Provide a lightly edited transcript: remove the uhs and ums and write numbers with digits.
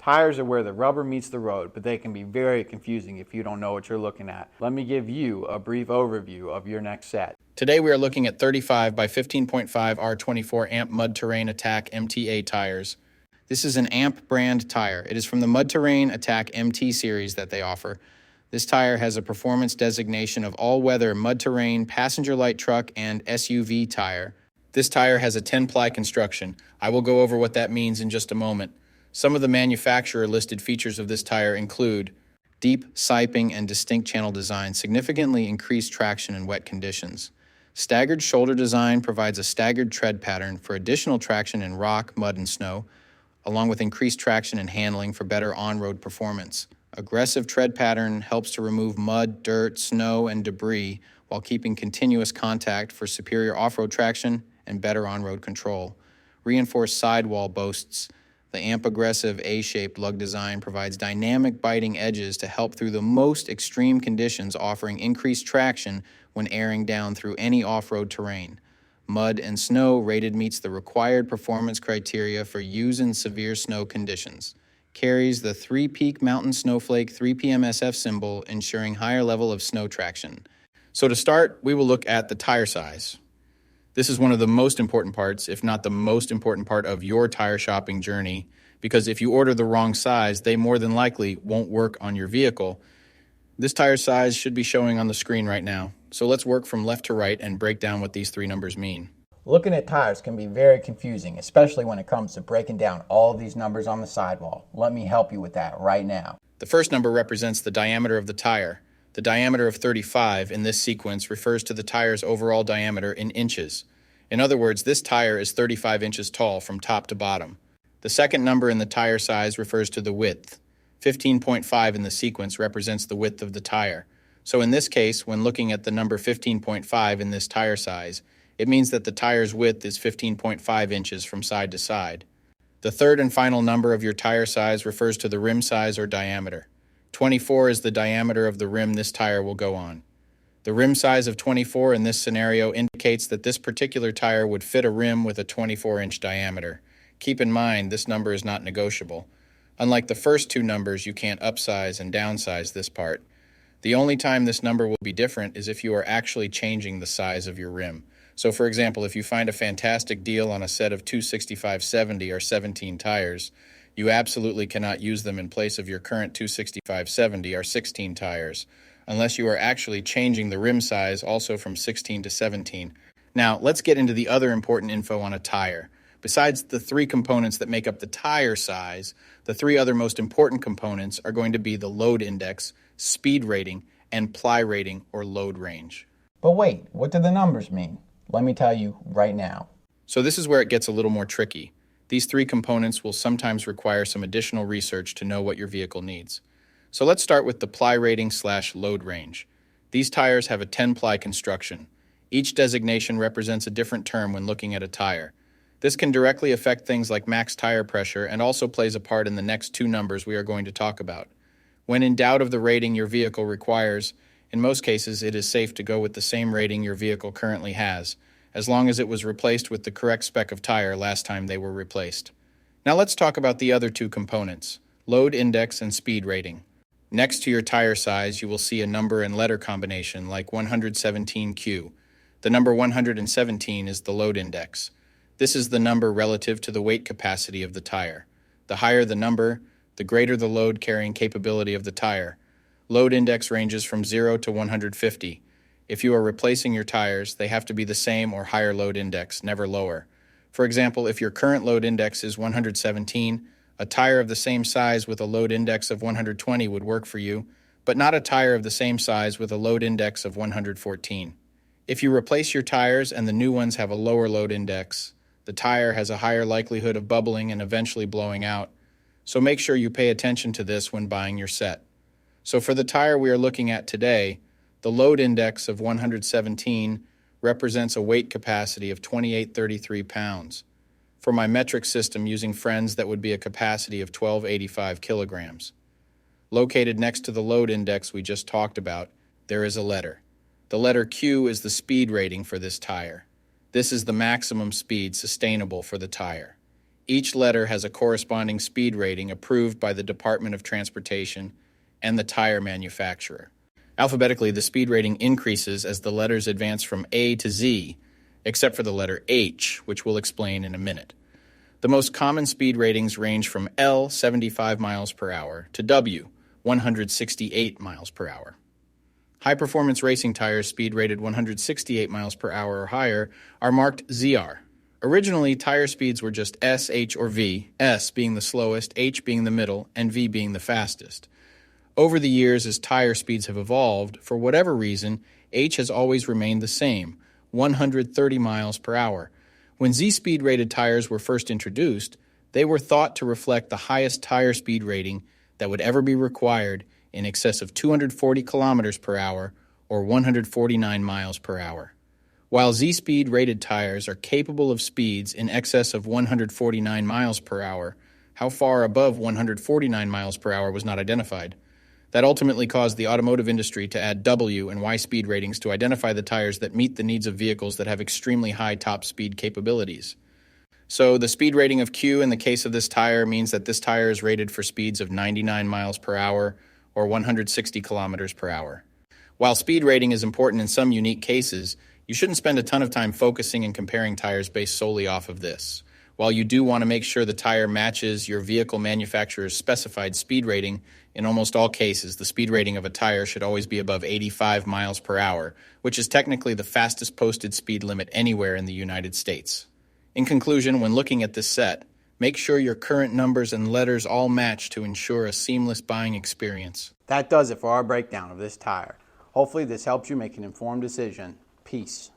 Tires are where the rubber meets the road, but they can be very confusing if you don't know what you're looking at. Let me give you a brief overview of your next set. Today we are looking at 35 by 15.5 R24 AMP Mud Terrain Attack MTA tires. This is an AMP brand tire. It is from the Mud Terrain Attack MT series that they offer. This tire has a performance designation of all-weather mud terrain, passenger light truck, and SUV tire. This tire has a 10-ply construction. I will go over what that means in just a moment. Some of the manufacturer-listed features of this tire include deep siping and distinct channel design significantly increase traction in wet conditions. Staggered shoulder design provides a staggered tread pattern for additional traction in rock, mud, and snow, along with increased traction and handling for better on-road performance. Aggressive tread pattern helps to remove mud, dirt, snow, and debris while keeping continuous contact for superior off-road traction and better on-road control. Reinforced sidewall boasts the AMP Aggressive A-shaped lug design provides dynamic biting edges to help through the most extreme conditions, offering increased traction when airing down through any off-road terrain. Mud and snow rated meets the required performance criteria for use in severe snow conditions. Carries the 3-peak mountain snowflake 3PMSF symbol, ensuring higher level of snow traction. So to start, we will look at the tire size. This is one of the most important parts, if not the most important part of your tire shopping journey, because if you order the wrong size, they more than likely won't work on your vehicle. This tire size should be showing on the screen right now. So let's work from left to right and break down what these three numbers mean. Looking at tires can be very confusing, especially when it comes to breaking down all of these numbers on the sidewall. Let me help you with that right now. The first number represents the diameter of the tire. The diameter of 35 in this sequence refers to the tire's overall diameter in inches. In other words, this tire is 35 inches tall from top to bottom. The second number in the tire size refers to the width. 15.5 in the sequence represents the width of the tire. So in this case, when looking at the number 15.5 in this tire size, it means that the tire's width is 15.5 inches from side to side. The third and final number of your tire size refers to the rim size or diameter. 24 is the diameter of the rim this tire will go on. The rim size of 24 in this scenario indicates that this particular tire would fit a rim with a 24-inch diameter. Keep in mind, this number is not negotiable. Unlike the first two numbers, you can't upsize and downsize this part. The only time this number will be different is if you are actually changing the size of your rim. So for example, if you find a fantastic deal on a set of 265/70 or 17 tires, you absolutely cannot use them in place of your current 265/70 or 16 tires, unless you are actually changing the rim size also from 16 to 17. Now, let's get into the other important info on a tire. Besides the three components that make up the tire size, the three other most important components are going to be the load index, speed rating, and ply rating or load range. But wait, what do the numbers mean? Let me tell you right now. So this is where it gets a little more tricky. These three components will sometimes require some additional research to know what your vehicle needs. So let's start with the ply rating / load range. These tires have a 10-ply construction. Each designation represents a different term when looking at a tire. This can directly affect things like max tire pressure and also plays a part in the next two numbers we are going to talk about. When in doubt of the rating your vehicle requires, in most cases it is safe to go with the same rating your vehicle currently has, as long as it was replaced with the correct spec of tire last time they were replaced. Now let's talk about the other two components, load index and speed rating. Next to your tire size, you will see a number and letter combination like 117Q. The number 117 is the load index. This is the number relative to the weight capacity of the tire. The higher the number, the greater the load carrying capability of the tire. Load index ranges from 0 to 150. If you are replacing your tires, they have to be the same or higher load index, never lower. For example, if your current load index is 117, a tire of the same size with a load index of 120 would work for you, but not a tire of the same size with a load index of 114. If you replace your tires and the new ones have a lower load index, the tire has a higher likelihood of bubbling and eventually blowing out. So make sure you pay attention to this when buying your set. So for the tire we are looking at today, the load index of 117 represents a weight capacity of 2833 pounds. For my metric system using friends, that would be a capacity of 1285 kilograms. Located next to the load index we just talked about, there is a letter. The letter Q is the speed rating for this tire. This is the maximum speed sustainable for the tire. Each letter has a corresponding speed rating approved by the Department of Transportation and the tire manufacturer. Alphabetically, the speed rating increases as the letters advance from A to Z, except for the letter H, which we'll explain in a minute. The most common speed ratings range from L, 75 miles per hour, to W, 168 miles per hour. High-performance racing tires speed rated 168 miles per hour or higher are marked ZR. Originally, tire speeds were just S, H, or V, S being the slowest, H being the middle, and V being the fastest. Over the years, as tire speeds have evolved, for whatever reason, H has always remained the same, 130 miles per hour. When Z-speed rated tires were first introduced, they were thought to reflect the highest tire speed rating that would ever be required, in excess of 240 kilometers per hour or 149 miles per hour. While Z-speed rated tires are capable of speeds in excess of 149 miles per hour, how far above 149 miles per hour was not identified. That ultimately caused the automotive industry to add W and Y speed ratings to identify the tires that meet the needs of vehicles that have extremely high top speed capabilities. So the speed rating of Q in the case of this tire means that this tire is rated for speeds of 99 miles per hour or 160 kilometers per hour. While speed rating is important in some unique cases, you shouldn't spend a ton of time focusing and comparing tires based solely off of this. While you do want to make sure the tire matches your vehicle manufacturer's specified speed rating, in almost all cases, the speed rating of a tire should always be above 85 miles per hour, which is technically the fastest posted speed limit anywhere in the United States. In conclusion, when looking at this set, make sure your current numbers and letters all match to ensure a seamless buying experience. That does it for our breakdown of this tire. Hopefully this helps you make an informed decision. Peace.